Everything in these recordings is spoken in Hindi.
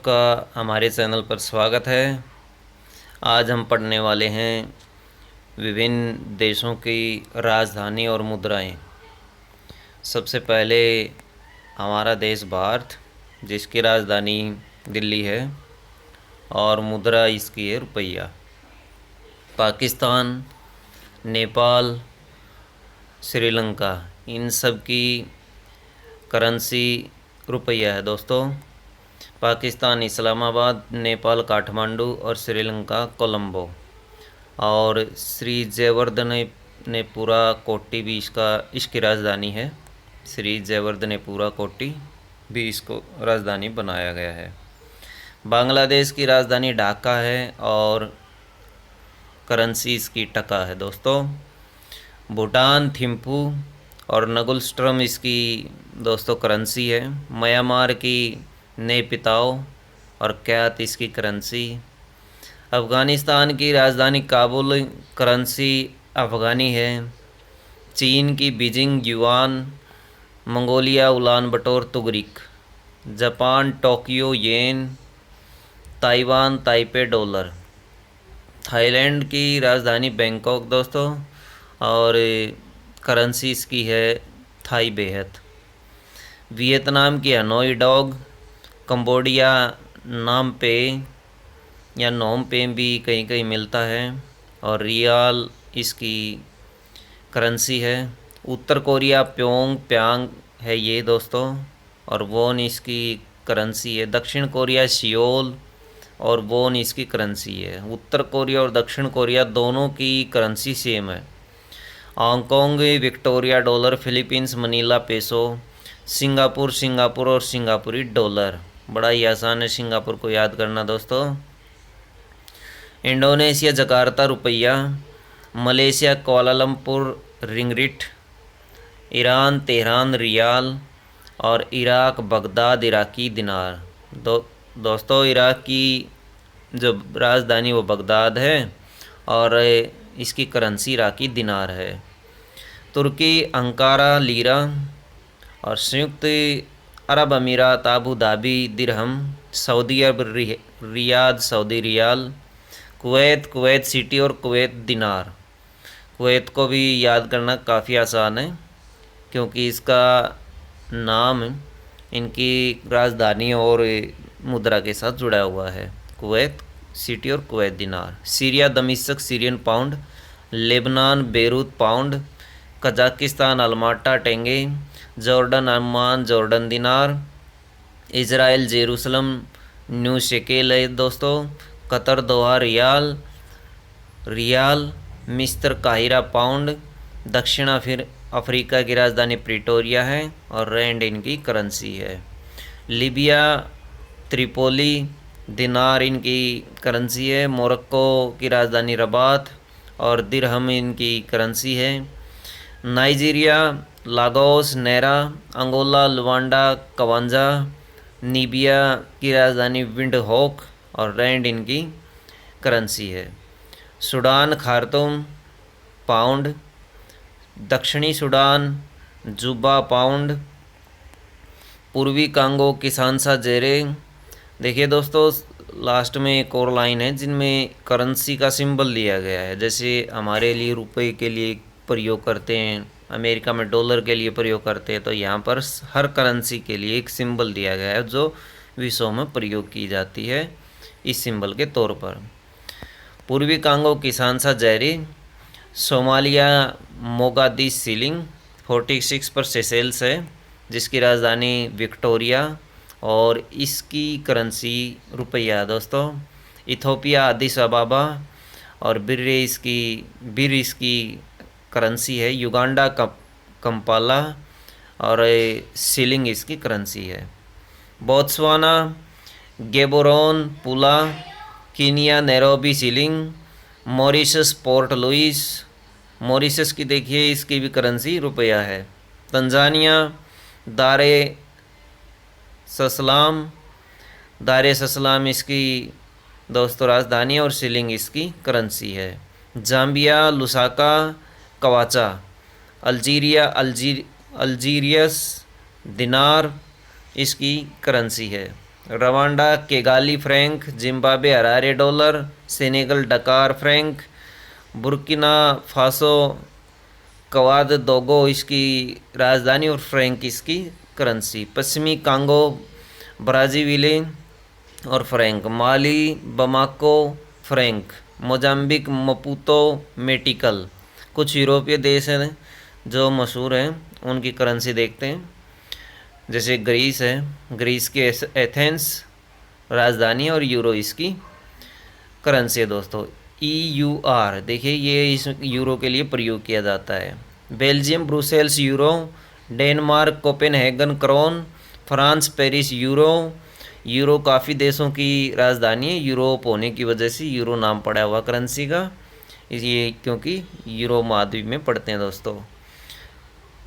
सबका हमारे चैनल पर स्वागत है। आज हम पढ़ने वाले हैं विभिन्न देशों की राजधानी और मुद्राएं। सबसे पहले हमारा देश भारत, जिसकी राजधानी दिल्ली है और मुद्रा इसकी है रुपया। पाकिस्तान, नेपाल, श्रीलंका, इन सब की करेंसी रुपया है दोस्तों। पाकिस्तान इस्लामाबाद, नेपाल काठमांडू और श्रीलंका कोलंबो। और श्री जयवर्धनेपुरा कोट्टी भी इसकी राजधानी है। श्री जयवर्धनेपुरा कोट्टी भी इसको राजधानी बनाया गया है। बांग्लादेश की राजधानी ढाका है और करेंसी इसकी टका है दोस्तों। भूटान थिम्पू और नगुलस्ट्रम इसकी दोस्तों करेंसी है। म्यांमार की नेपिताओ और क्यात इसकी करेंसी। अफ़गानिस्तान की राजधानी काबुल, करेंसी अफ़गानी है। चीन की Beijing yuan, Mongolia Ulan Bator tugrik. Japan Tokyo yen, Taiwan Taipei dollar. Thailand की राजधानी बैंकॉक दोस्तों और करेंसी इसकी है थाई बेहत। वियतनाम की हनोई डॉग। कंबोडिया नामपे या नोमपे भी कहीं कहीं मिलता है और रियाल इसकी करेंसी है। उत्तर कोरिया प्योंग प्यांग है ये दोस्तों और वोन इसकी करेंसी है। दक्षिण कोरिया सियोल और वोन इसकी करेंसी है। उत्तर कोरिया और दक्षिण कोरिया दोनों की करेंसी सेम है। Hong Kong Victoria dollar. Philippines Manila peso. Singapore और सिंगापुरी डॉलर। बड़ा ही आसान है सिंगापुर को याद करना दोस्तों। इंडोनेशिया जकार्ता रुपया। Malaysia Kuala Lumpur ringgit. Iran Tehran rial और इराक बगदाद इराकी दिनार। दोस्तों इराक की जो राजधानी वो बगदाद है और इसकी करेंसी इराकी दिनार है। तुर्की अंकारा लीरा और संयुक्त अरब अमीरात Abu Dhabi dirham. Saudi Arab Riyadh Saudi riyal. Kuwait City और कुवैत दिनार। कुवैत को भी याद करना काफ़ी आसान है क्योंकि इसका नाम इनकी राजधानी और मुद्रा के साथ जुड़ा हुआ है। कुवैत सिटी और कुवैत दिनार। सीरिया दमिश्क Syrian pound. Lebanon Beirut pound. Kazakhstan Almaty tenge. Jordan Amman Jordan dinar. Israel Jerusalem new shekel है दोस्तों। Qatar Doha riyal. मिस्र काहिरा पाउंड। दक्षिण अफ्रीका की राजधानी प्रिटोरिया है और रैंड इनकी करेंसी है। लीबिया त्रिपोली दिनार इनकी करेंसी है। मोरक्को की राजधानी रबात और दिरहम इनकी करेंसी है। Nigeria Lagos naira. Angola Luanda kwanza. Namibia की राजधानी विंडहोक और रैंड इनकी करेंसी है। Sudan Khartoum pound. दक्षिणी सूडान जुबा पाउंड। पूर्वी कांगो किसानसा जेरे। देखिए दोस्तों लास्ट में एक और लाइन है जिनमें करेंसी का सिंबल दिया गया है। जैसे हमारे लिए रुपए के लिए प्रयोग करते हैं, अमेरिका में डॉलर के लिए प्रयोग करते हैं, तो यहाँ पर हर करेंसी के लिए एक सिंबल दिया गया है जो विश्व में प्रयोग की जाती है इस सिंबल के तौर पर। पूर्वी Congo Kinshasa Zaire. Somalia Mogadishu shilling. 46 पर सेशेल्स है जिसकी राजधानी विक्टोरिया और इसकी करेंसी रुपया दोस्तों। इथोपिया अदिस अबाबा और बिर इसकी करेंसी है। युगांडा कंपाला और सीलिंग इसकी करेंसी है। Botswana Gaborone pula. Kenya Nairobi shilling. Mauritius Port Louis. Mauritius की देखिए इसकी भी करेंसी रुपया है। तंजानिया दारे ससलाम इसकी दोस्तों राजधानी और सीलिंग इसकी करेंसी है। Zambia Lusaka कवाचा। अल्जीरियस दिनार इसकी करेंसी है। Rwanda Kigali franc, Zimbabwe Harare dollar, Senegal Dakar franc, Burkina Faso Ouagadougou इसकी राजधानी और फ्रैंक इसकी करेंसी। पश्चिमी कांगो ब्राजीविले और फ्रैंक, माली बमाको फ्रैंक, मोजाम्बिक मपूतो मेटिकल। कुछ यूरोपीय देश हैं जो मशहूर हैं, उनकी करेंसी देखते हैं। जैसे ग्रीस है, ग्रीस के एथेंस राजधानी और यूरो इसकी करेंसी है दोस्तों। EUR देखिए ये इस यूरो के लिए प्रयोग किया जाता है। Belgium Brussels euro, Denmark Copenhagen krone, France Paris euro. Euro काफ़ी देशों की राजधानी है, यूरोप होने की वजह से यूरो नाम पड़ा हुआ करेंसी का, ये क्योंकि यूरो महाद्वीप में पड़ते हैं दोस्तों।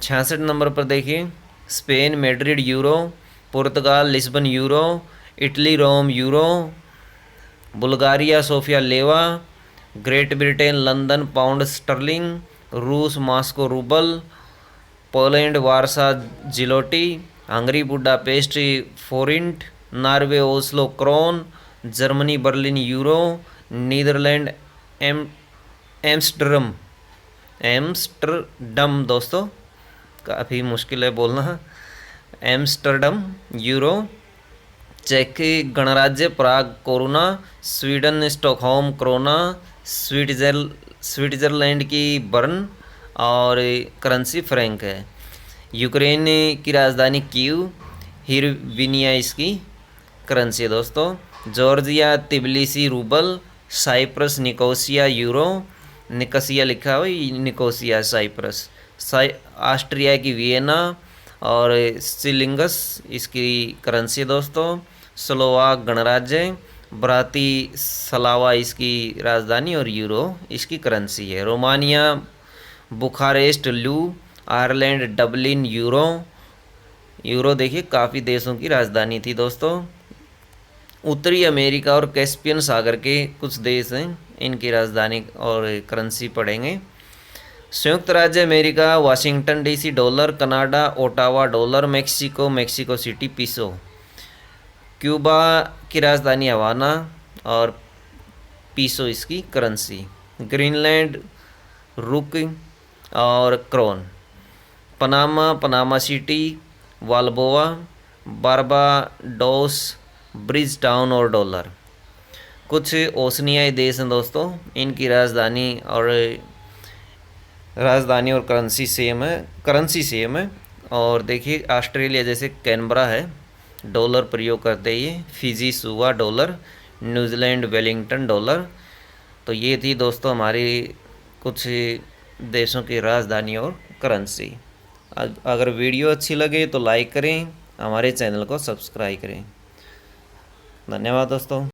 66 नंबर पर देखिए, Spain Madrid euro, Portugal Lisbon euro, Italy Rome euro, Bulgaria Sofia leva, Great Britain London pound sterling, रूस Moscow rouble, Poland Warsaw zloty, Hungary Budapest forint, Norway Oslo krone, Germany Berlin euro, Netherlands Amsterdam दोस्तों काफ़ी मुश्किल है बोलना, एम्स्टरडम यूरो, चेक गणराज्य Prague koruna, Sweden Stockholm krona, Switzerland की बर्न और करेंसी फ्रैंक है। यूक्रेन की राजधानी कीव, हिरविनिया इसकी करेंसी है दोस्तों। Georgia Tbilisi rouble, Cyprus Nicosia euro, Nicosia लिखा हो निकोसिया साइप्रस, ऑस्ट्रिया की वियना और सिलिंगस इसकी करेंसी है दोस्तों। स्लोवाक गणराज्य, ब्रातिस्लावा इसकी राजधानी और यूरो इसकी करेंसी है। रोमानिया बुखारेस्ट लू, आयरलैंड डबलिन यूरो। यूरो देखिए काफ़ी देशों की राजधानी थी दोस्तों। उत्तरी अमेरिका और कैस्पियन सागर के कुछ देश हैं, इनकी राजधानी और करेंसी पढ़ेंगे। संयुक्त राज्य America Washington DC dollar, Canada Ottawa dollar, Mexico City peso. Cuba की राजधानी हवाना और पीसो इसकी करेंसी। ग्रीनलैंड रुक और krone. Panama City, Balboa, Barbados, Bridgetown और डॉलर। कुछ ओशनियाई देश हैं दोस्तों, इनकी राजधानी और करेंसी सेम है। और देखिए ऑस्ट्रेलिया जैसे कैनबरा है, डॉलर प्रयोग करते ही। फिजी सुवा डॉलर, न्यूजीलैंड वेलिंगटन डॉलर। तो ये थी दोस्तों हमारी कुछ देशों की राजधानी और करेंसी। अगर वीडियो अच्छी लगे तो लाइक करें, हमारे चैनल को सब्सक्राइब करें। धन्यवाद दोस्तों।